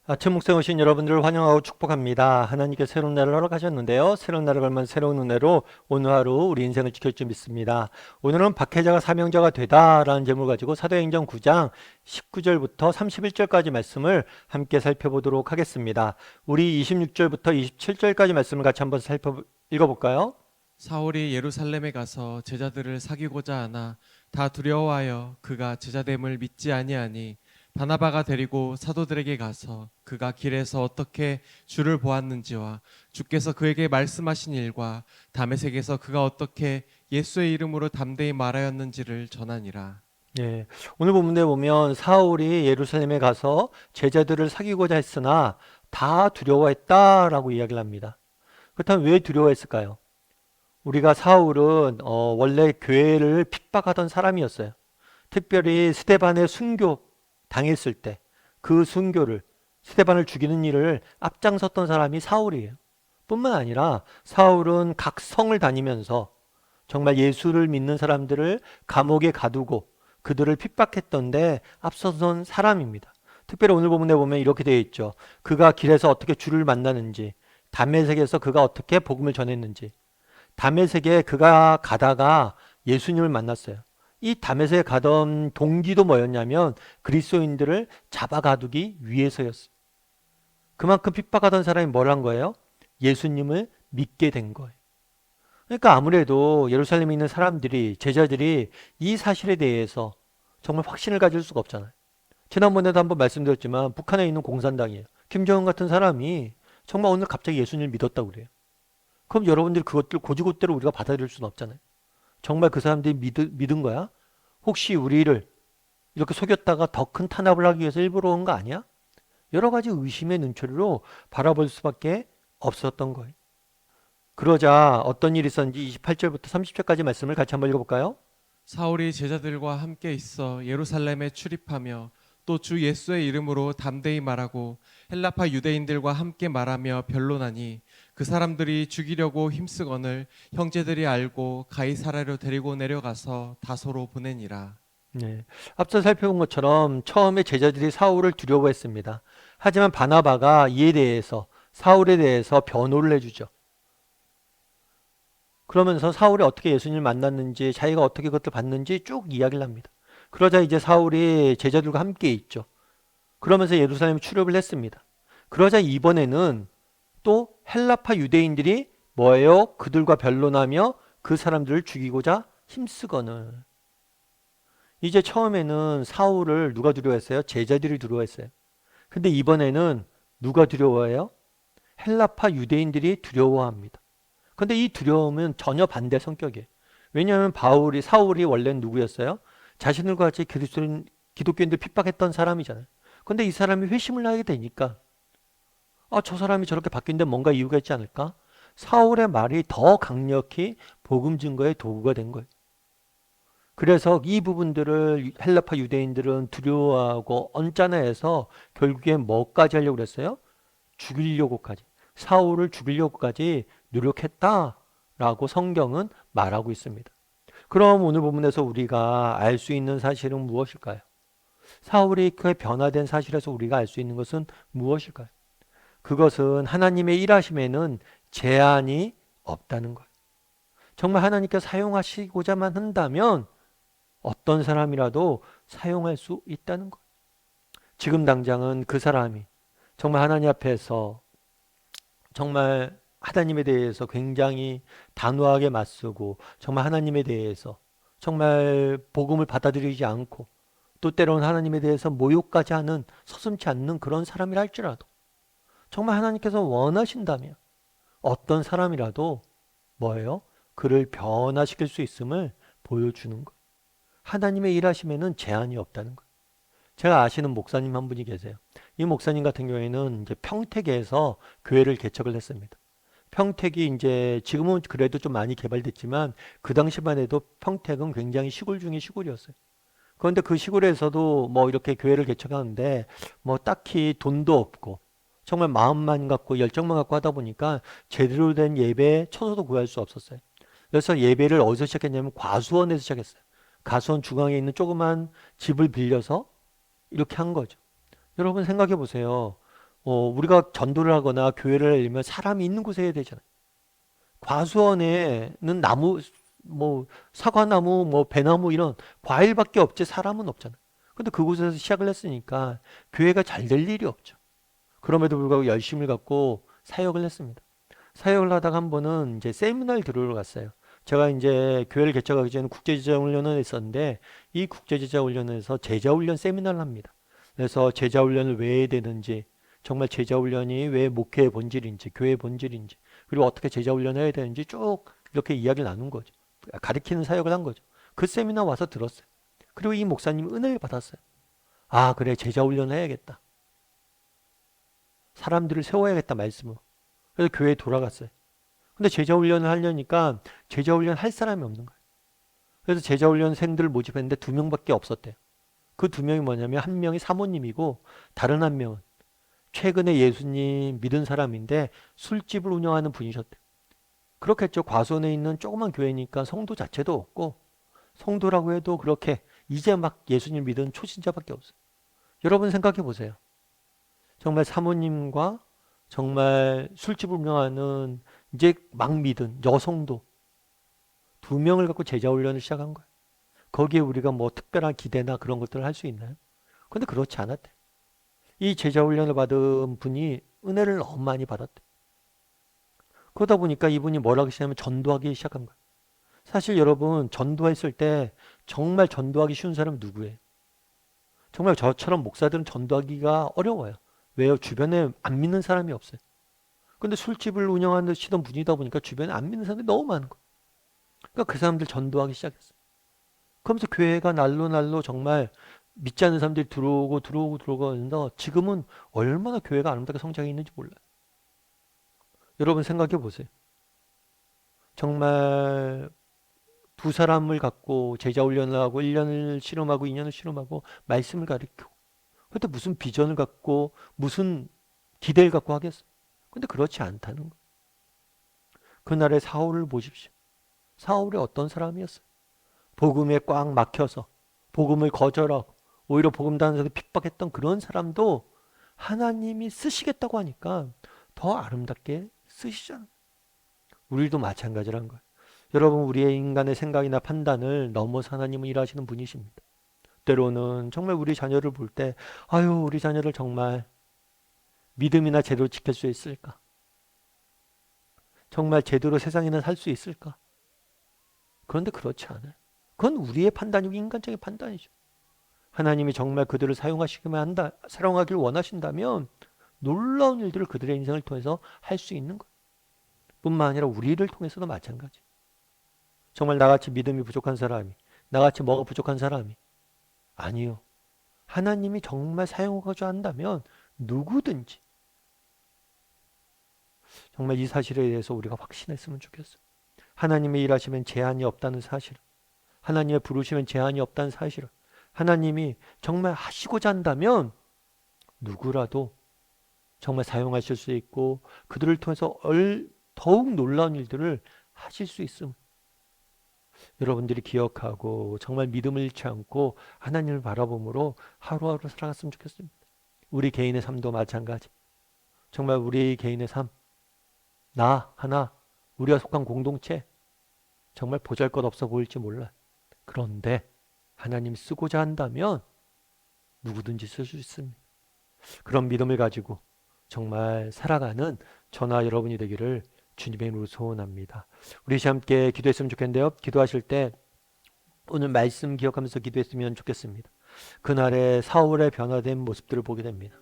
아침 묵상에 오신 여러분들을 환영하고 축복합니다. 하나님께 새로운 날을 허락하셨는데요. 새로운 날을 걸면 새로운 은혜로 오늘 하루 우리 인생을 지킬 줄 믿습니다. 오늘은 박해자가 사명자가 되다라는 제목을 가지고 사도행전 9장 19절부터 31절까지 말씀을 함께 살펴보도록 하겠습니다. 우리 26절부터 27절까지 말씀을 같이 한번 읽어볼까요? 사울이 예루살렘에 가서 제자들을 사귀고자 하나 다 두려워하여 그가 제자됨을 믿지 아니하니 바나바가 데리고 사도들에게 가서 그가 길에서 어떻게 주를 보았는지와 주께서 그에게 말씀하신 일과 다메섹에서 그가 어떻게 예수의 이름으로 담대히 말하였는지를 전하니라. 예, 오늘 본문에 보면 사울이 예루살렘에 가서 제자들을 사귀고자 했으나 다 두려워했다라고 이야기를 합니다. 그렇다면 왜 두려워했을까요? 우리가 사울은 원래 교회를 핍박하던 사람이었어요. 특별히 스데반의 순교 당했을 때 그 순교를 스데반을 죽이는 일을 앞장섰던 사람이 사울이에요. 뿐만 아니라 사울은 각 성을 다니면서 정말 예수를 믿는 사람들을 감옥에 가두고 그들을 핍박했던데 앞서선 사람입니다. 특별히 오늘 본문에 보면 이렇게 되어 있죠. 그가 길에서 어떻게 주를 만나는지, 다메섹에서 그가 어떻게 복음을 전했는지. 다메섹에 그가 가다가 예수님을 만났어요. 이 다메섹에 가던 동기도 뭐였냐면 그리스도인들을 잡아 가두기 위해서였어요. 그만큼 핍박하던 사람이 뭘 한 거예요? 예수님을 믿게 된 거예요. 그러니까 아무래도 예루살렘에 있는 사람들이, 제자들이 이 사실에 대해서 정말 확신을 가질 수가 없잖아요. 지난번에도 한번 말씀드렸지만 북한에 있는 공산당이에요. 김정은 같은 사람이 정말 오늘 갑자기 예수님을 믿었다고 그래요. 그럼 여러분들이 그것들 고지고대로 우리가 받아들일 수는 없잖아요. 정말 그 사람들이 믿은 거야? 혹시 우리를 이렇게 속였다가 더 큰 탄압을 하기 위해서 일부러 온 거 아니야? 여러 가지 의심의 눈초리로 바라볼 수밖에 없었던 거예요. 그러자 어떤 일이 있었는지 28절부터 30절까지 말씀을 같이 한번 읽어볼까요? 사울이 제자들과 함께 있어 예루살렘에 출입하며 또 주 예수의 이름으로 담대히 말하고 헬라파 유대인들과 함께 말하며 변론하니 그 사람들이 죽이려고 힘쓰거늘 형제들이 알고 가이사랴로 데리고 내려가서 다소로 보내니라. 네. 앞서 살펴본 것처럼 처음에 제자들이 사울을 두려워했습니다. 하지만 바나바가 이에 대해서 사울에 대해서 변호를 해주죠. 그러면서 사울이 어떻게 예수님을 만났는지 자기가 어떻게 그것을 봤는지 쭉 이야기를 합니다. 그러자 이제 사울이 제자들과 함께 있죠. 그러면서 예루살렘에 출입을 했습니다. 그러자 이번에는 또 헬라파 유대인들이 뭐예요? 그들과 변론하며 그 사람들을 죽이고자 힘쓰거늘. 이제 처음에는 사울을 누가 두려워했어요? 제자들이 두려워했어요. 근데 이번에는 누가 두려워해요? 헬라파 유대인들이 두려워합니다. 근데 이 두려움은 전혀 반대 성격이에요. 왜냐하면 사울이 원래는 누구였어요? 자신들과 같이 기독교인들 핍박했던 사람이잖아요. 근데 이 사람이 회심을 하게 되니까 저 사람이 저렇게 바뀐데 뭔가 이유가 있지 않을까? 사울의 말이 더 강력히 복음 증거의 도구가 된 거예요. 그래서 이 부분들을 헬라파 유대인들은 두려워하고 언짢아해서 결국에 뭐까지 하려고 그랬어요? 죽이려고까지. 사울을 죽이려고까지 노력했다라고 성경은 말하고 있습니다. 그럼 오늘 본문에서 우리가 알 수 있는 사실은 무엇일까요? 사울이 그 변화된 사실에서 우리가 알 수 있는 것은 무엇일까요? 그것은 하나님의 일하심에는 제한이 없다는 거예요. 정말 하나님께서 사용하시고자만 한다면 어떤 사람이라도 사용할 수 있다는 거예요. 지금 당장은 그 사람이 정말 하나님 앞에서 정말 하나님에 대해서 굉장히 단호하게 맞서고 정말 하나님에 대해서 정말 복음을 받아들이지 않고 또 때로는 하나님에 대해서 모욕까지 하는 서슴지 않는 그런 사람이라 할지라도 정말 하나님께서 원하신다면 어떤 사람이라도 뭐예요? 그를 변화시킬 수 있음을 보여주는 거예요. 하나님의 일하심에는 제한이 없다는 거예요. 제가 아시는 목사님 한 분이 계세요. 이 목사님 같은 경우에는 이제 평택에서 교회를 개척을 했습니다. 평택이 이제 지금은 그래도 좀 많이 개발됐지만 그 당시만 해도 평택은 굉장히 시골 중에 시골이었어요. 그런데 그 시골에서도 뭐 이렇게 교회를 개척하는데 뭐 딱히 돈도 없고 정말 마음만 갖고 열정만 갖고 하다 보니까 제대로 된 예배 처소도 구할 수 없었어요. 그래서 예배를 어디서 시작했냐면 과수원에서 시작했어요. 과수원 중앙에 있는 조그만 집을 빌려서 이렇게 한 거죠. 여러분 생각해 보세요. 우리가 전도를 하거나 교회를 하려면 사람이 있는 곳에 해야 되잖아요. 과수원에는 나무, 사과나무, 배나무 이런 과일밖에 없지 사람은 없잖아요. 근데 그곳에서 시작을 했으니까 교회가 잘 될 일이 없죠. 그럼에도 불구하고 열심을 갖고 사역을 했습니다. 사역을 하다가 한 번은 이제 세미나를 들으러 갔어요. 제가 이제 교회를 개척하기 전에 국제제자훈련을 했었는데 이 국제제자훈련에서 제자훈련 세미나를 합니다. 그래서 제자훈련을 왜 해야 되는지, 정말 제자훈련이 왜 목회의 본질인지, 교회의 본질인지, 그리고 어떻게 제자훈련을 해야 되는지 쭉 이렇게 이야기를 나눈 거죠. 가르치는 사역을 한 거죠. 그 세미나 와서 들었어요. 그리고 이 목사님 은혜를 받았어요. 아, 그래, 제자훈련을 해야겠다. 사람들을 세워야겠다 말씀으로. 그래서 교회에 돌아갔어요. 근데 제자훈련을 하려니까 제자훈련 할 사람이 없는 거예요. 그래서 제자훈련생들을 모집했는데 2명밖에 없었대요. 그 2명이 뭐냐면 한 명이 사모님이고 다른 한 명은 최근에 예수님 믿은 사람인데 술집을 운영하는 분이셨대요. 그렇겠죠. 과수원에 있는 조그만 교회니까 성도 자체도 없고 성도라고 해도 그렇게 이제 막 예수님 믿은 초신자밖에 없어요. 여러분 생각해 보세요. 정말 사모님과 정말 술집을 운영하는 이제 막 믿은 여성도 2명을 갖고 제자훈련을 시작한 거예요. 거기에 우리가 뭐 특별한 기대나 그런 것들을 할 수 있나요? 근데 그렇지 않았대. 이 제자훈련을 받은 분이 은혜를 너무 많이 받았대. 그러다 보니까 이분이 뭘 하기 시작하면 전도하기 시작한 거예요. 사실 여러분 전도했을 때 정말 전도하기 쉬운 사람은 누구예요? 정말 저처럼 목사들은 전도하기가 어려워요. 왜요? 주변에 안 믿는 사람이 없어요. 근데 술집을 운영하시던 분이다 보니까 주변에 안 믿는 사람들이 너무 많은 거예요. 그러니까 그 사람들 전도하기 시작했어요. 그러면서 교회가 날로 날로 정말 믿지 않는 사람들이 들어오고 하면서 지금은 얼마나 교회가 아름답게 성장해 있는지 몰라요. 여러분 생각해 보세요. 정말 2사람을 갖고 제자 훈련을 하고 1년을 실험하고 2년을 실험하고 말씀을 가르치고 그때 무슨 비전을 갖고 무슨 기대를 갖고 하겠어. 근데 그렇지 않다는 거예요. 그날의 사울을 보십시오. 사울이 어떤 사람이었어요? 복음에 꽉 막혀서 복음을 거절하고 오히려 복음 단에서 핍박했던 그런 사람도 하나님이 쓰시겠다고 하니까 더 아름답게 쓰시잖아요. 우리도 마찬가지란 거예요. 여러분 우리의 인간의 생각이나 판단을 넘어서 하나님은 일하시는 분이십니다. 때로는 정말 우리 자녀를 볼 때 아유 우리 자녀를 정말 믿음이나 제대로 지킬 수 있을까? 정말 제대로 세상에는 살 수 있을까? 그런데 그렇지 않아요. 그건 우리의 판단이고 인간적인 판단이죠. 하나님이 정말 그들을 사용하길 원하신다면 놀라운 일들을 그들의 인생을 통해서 할 수 있는 것. 뿐만 아니라 우리를 통해서도 마찬가지. 정말 나같이 믿음이 부족한 사람이, 나같이 뭐가 부족한 사람이 아니요. 하나님이 정말 사용하고자 한다면 누구든지 정말 이 사실에 대해서 우리가 확신했으면 좋겠어요. 하나님의 일하시면 제한이 없다는 사실을, 하나님의 부르시면 제한이 없다는 사실을, 하나님이 정말 하시고자 한다면 누구라도 정말 사용하실 수 있고 그들을 통해서 더욱 놀라운 일들을 하실 수 있음. 여러분들이 기억하고 정말 믿음을 잃지 않고 하나님을 바라봄으로 하루하루 살아갔으면 좋겠습니다. 우리 개인의 삶도 마찬가지. 정말 우리 개인의 삶, 나 하나, 우리가 속한 공동체 정말 보잘것없어 보일지 몰라. 그런데 하나님이 쓰고자 한다면 누구든지 쓸 수 있습니다. 그런 믿음을 가지고 정말 살아가는 저나 여러분이 되기를 주님의 이름으로 소원합니다. 우리 함께 기도했으면 좋겠는데요. 기도하실 때 오늘 말씀 기억하면서 기도했으면 좋겠습니다. 그날의 사울의 변화된 모습들을 보게 됩니다.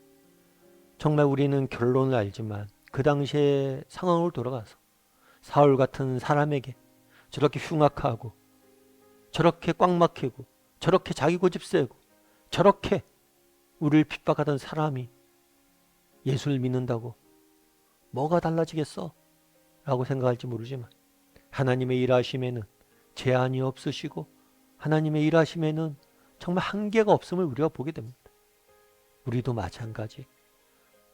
정말 우리는 결론을 알지만 그 당시의 상황으로 돌아가서 사울 같은 사람에게 저렇게 흉악하고 저렇게 꽉 막히고 저렇게 자기 고집 세고 저렇게 우리를 핍박하던 사람이 예수를 믿는다고 뭐가 달라지겠어? 라고 생각할지 모르지만 하나님의 일하심에는 제한이 없으시고 하나님의 일하심에는 정말 한계가 없음을 우리가 보게 됩니다. 우리도 마찬가지.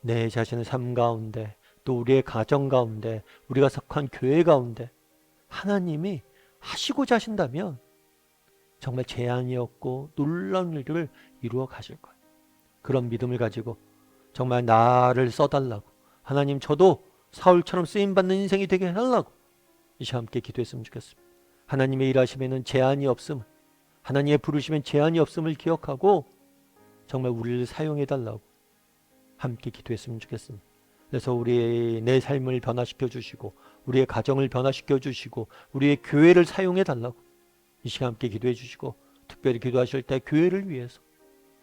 내 자신의 삶 가운데 또 우리의 가정 가운데 우리가 속한 교회 가운데 하나님이 하시고자 하신다면 정말 제한이 없고 놀라운 일들을 이루어 가실 거예요. 그런 믿음을 가지고 정말 나를 써달라고, 하나님 저도 사울처럼 쓰임받는 인생이 되게 해달라고 이 시간 함께 기도했으면 좋겠습니다. 하나님의 일하심에는 제한이 없음을, 하나님의 부르심엔 제한이 없음을 기억하고 정말 우리를 사용해달라고 함께 기도했으면 좋겠습니다. 그래서 우리의 내 삶을 변화시켜 주시고 우리의 가정을 변화시켜 주시고 우리의 교회를 사용해 달라고 이 시간 함께 기도해 주시고, 특별히 기도하실 때 교회를 위해서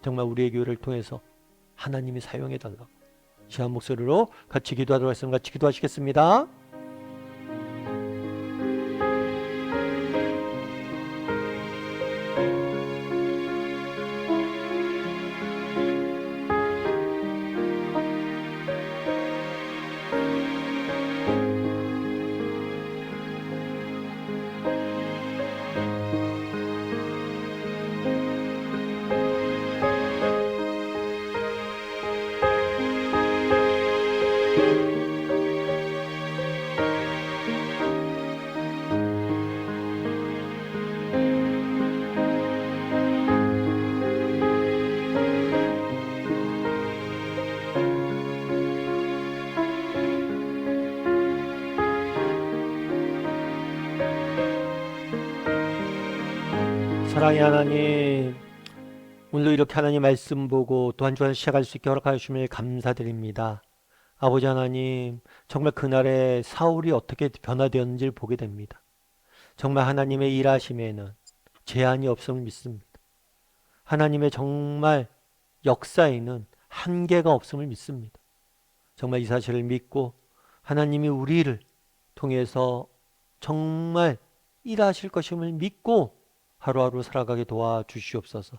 정말 우리의 교회를 통해서 하나님이 사용해 달라고 이 시간 목소리로 같이 기도하도록 하겠습니다. 같이 기도하시겠습니다. 사랑의 하나님, 오늘도 이렇게 하나님 말씀 보고 또 한 주간 시작할 수 있게 허락하여 주심을 감사드립니다. 아버지 하나님, 정말 그날의 사울이 어떻게 변화되었는지를 보게 됩니다. 정말 하나님의 일하심에는 제한이 없음을 믿습니다. 하나님의 정말 역사에는 한계가 없음을 믿습니다. 정말 이 사실을 믿고 하나님이 우리를 통해서 정말 일하실 것임을 믿고 하루하루 살아가게 도와주시옵소서.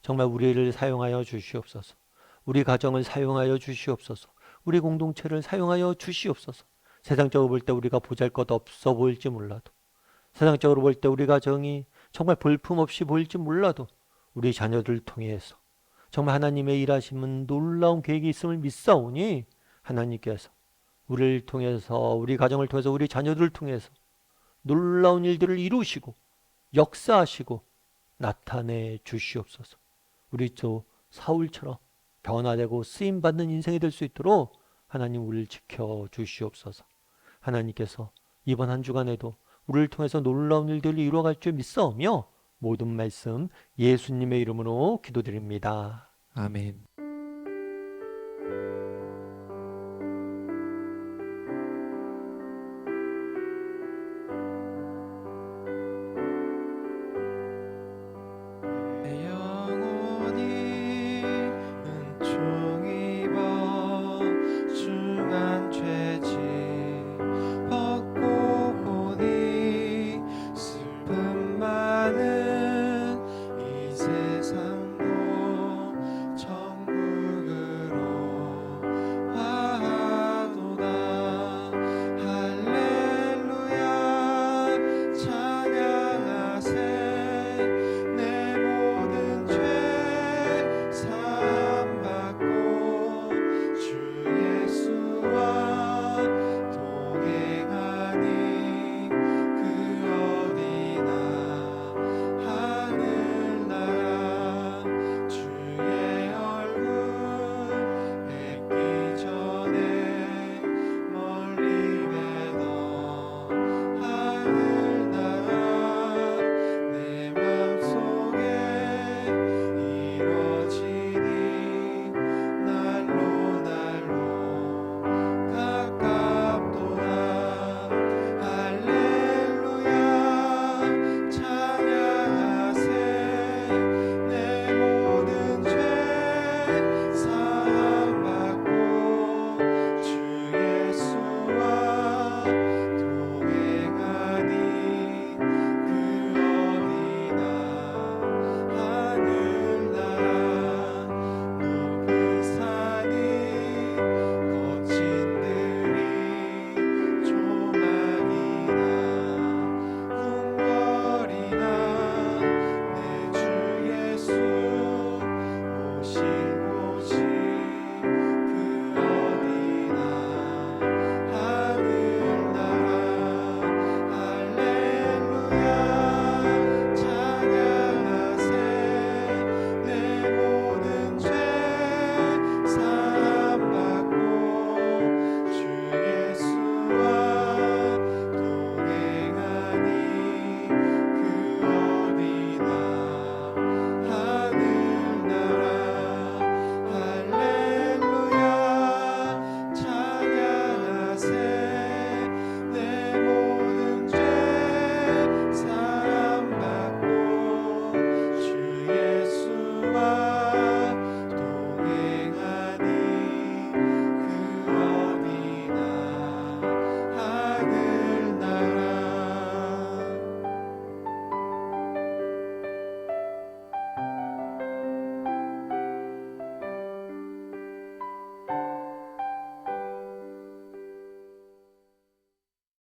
정말 우리를 사용하여 주시옵소서. 우리 가정을 사용하여 주시옵소서. 우리 공동체를 사용하여 주시옵소서. 세상적으로 볼 때 우리가 보잘것 없어 보일지 몰라도, 세상적으로 볼 때 우리 가정이 정말 볼품없이 보일지 몰라도 우리 자녀들을 통해서 정말 하나님의 일하심은 놀라운 계획이 있음을 믿사오니 하나님께서 우리를 통해서, 우리 가정을 통해서, 우리 자녀들을 통해서 놀라운 일들을 이루시고 역사하시고 나타내 주시옵소서. 우리 또 사울처럼 변화되고 쓰임받는 인생이 될 수 있도록 하나님 우리를 지켜 주시옵소서. 하나님께서 이번 한 주간에도 우리를 통해서 놀라운 일들을 이루어갈 줄 믿사오며 모든 말씀 예수님의 이름으로 기도드립니다. 아멘.